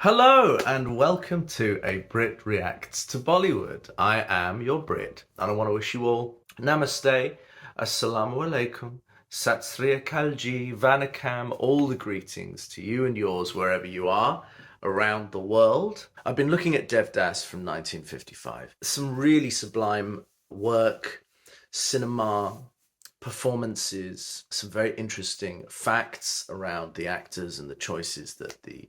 Hello and welcome to a Brit Reacts to Bollywood. I am your Brit and I want to wish you all Namaste, Assalamu Alaikum, Sat Sri Akal Ji, Vanakkam, all the greetings to you and yours wherever you are around the world. I've been looking at DEVDAS from 1955. Some really sublime work, cinema, performances, some very interesting facts around the actors and the choices that the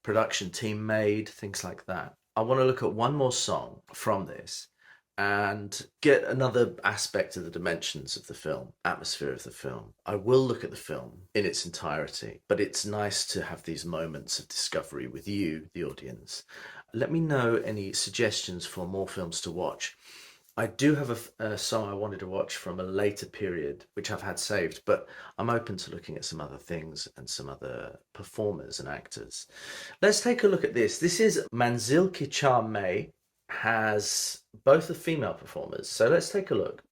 production team made, things like that. I want to look at one more song from this and get another aspect of the dimensions of the film, atmosphere of the film. I will look at the film in its entirety, but it's nice to have these moments of discovery with you, the audience. Let me know any suggestions for more films to watch. I do have a song I wanted to watch from a later period, which I've had saved, but I'm open to looking at some other things and some other performers and actors. Let's take a look at this. This is Manzil Ki Chaah Mai, has both the female performers. So let's take a look.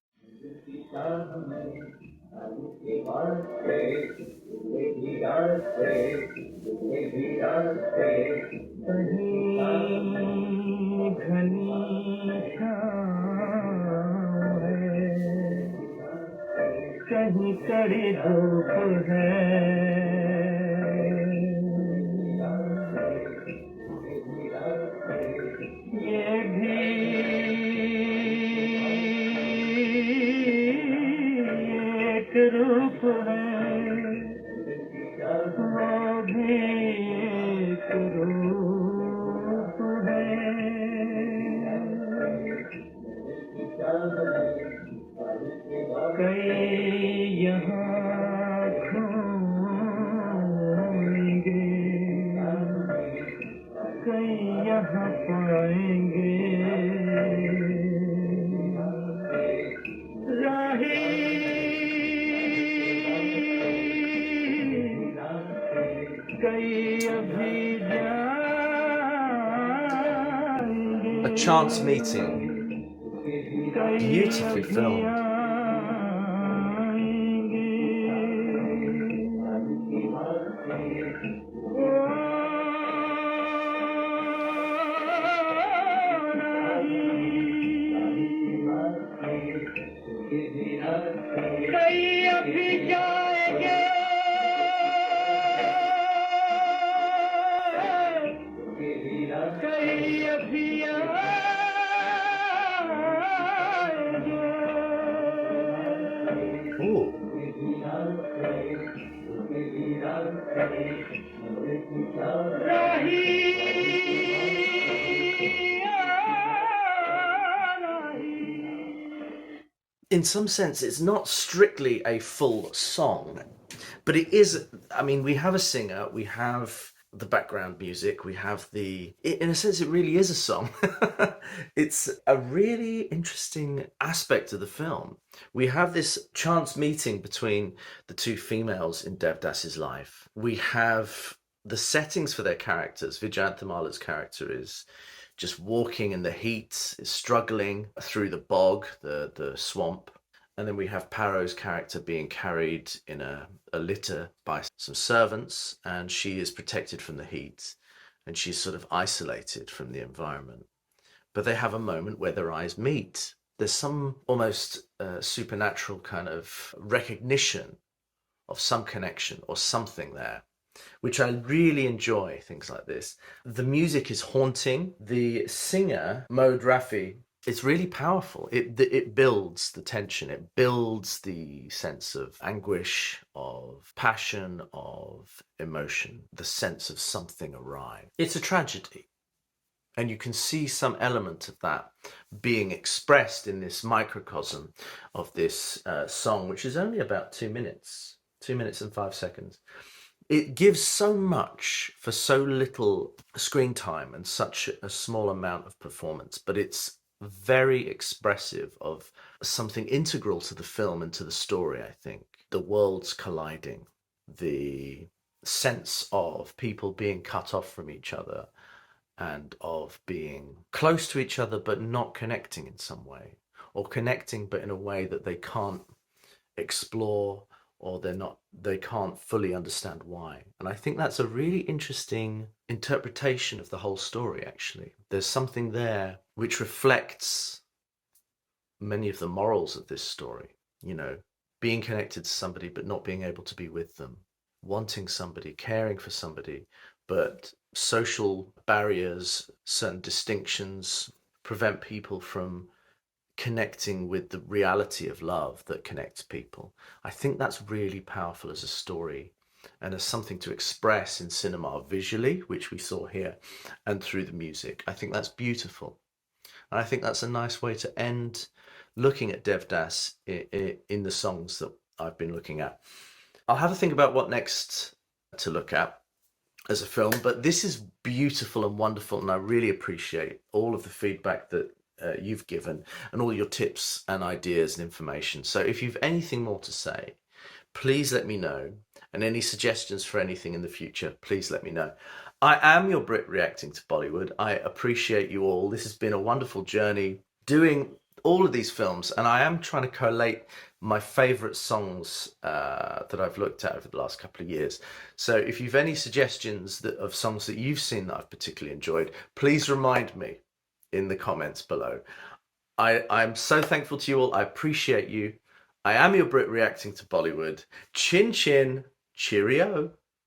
कहीं कड़ी धूप है ये भी एक रूप है वो भी एक रूप है कई यहाँ घूमेंगे कई यहाँ पाएंगे राही कई अभी जाएंगे A chance meeting, beautifully filmed. Ooh. In some sense, it's not strictly a full song, but it is. I mean, we have a singer, we have the background music, we have in a sense, it really is a song. It's a really interesting aspect of the film. We have this chance meeting between the two females in Devdas's life. We have the settings for their characters. Vijayanthimala's character is just walking in the heat, is struggling through the bog, the swamp. And then we have Paro's character being carried in a litter by some servants, and she is protected from the heat, and she's sort of isolated from the environment. But they have a moment where their eyes meet. There's some almost supernatural kind of recognition of some connection or something there, which I really enjoy, things like this. The music is haunting. The singer, Mohd Rafi, it's really powerful. It builds the tension. It builds the sense of anguish, of passion, of emotion, the sense of something awry. It's a tragedy. And you can see some element of that being expressed in this microcosm of this song, which is only about 2 minutes, 2 minutes and 5 seconds. It gives so much for so little screen time and such a small amount of performance, but it's very expressive of something integral to the film and to the story, I think. The worlds colliding, the sense of people being cut off from each other and of being close to each other but not connecting in some way, or connecting but in a way that they can't explore or they can't fully understand why. And I think that's a really interesting interpretation of the whole story, actually. There's something there which reflects many of the morals of this story, you know, being connected to somebody but not being able to be with them, wanting somebody, caring for somebody, but social barriers, certain distinctions prevent people from connecting with the reality of love that connects people. I think that's really powerful as a story and as something to express in cinema visually, which we saw here, and through the music. I think that's beautiful. And I think that's a nice way to end looking at Devdas in the songs that I've been looking at. I'll have a think about what next to look at as a film, but this is beautiful and wonderful, and I really appreciate all of the feedback that you've given and all your tips and ideas and information. So if you've anything more to say, please let me know, and any suggestions for anything in the future, please let me know. I am your Brit Reacting to Bollywood. I appreciate you all. This has been a wonderful journey doing all of these films, and I am trying to collate my favorite songs that I've looked at over the last couple of years. So if you've any suggestions of songs that you've seen that I've particularly enjoyed, please remind me in the comments below. I'm so thankful to you all. I appreciate you. I am your Brit Reacting to Bollywood. Chin chin, cheerio.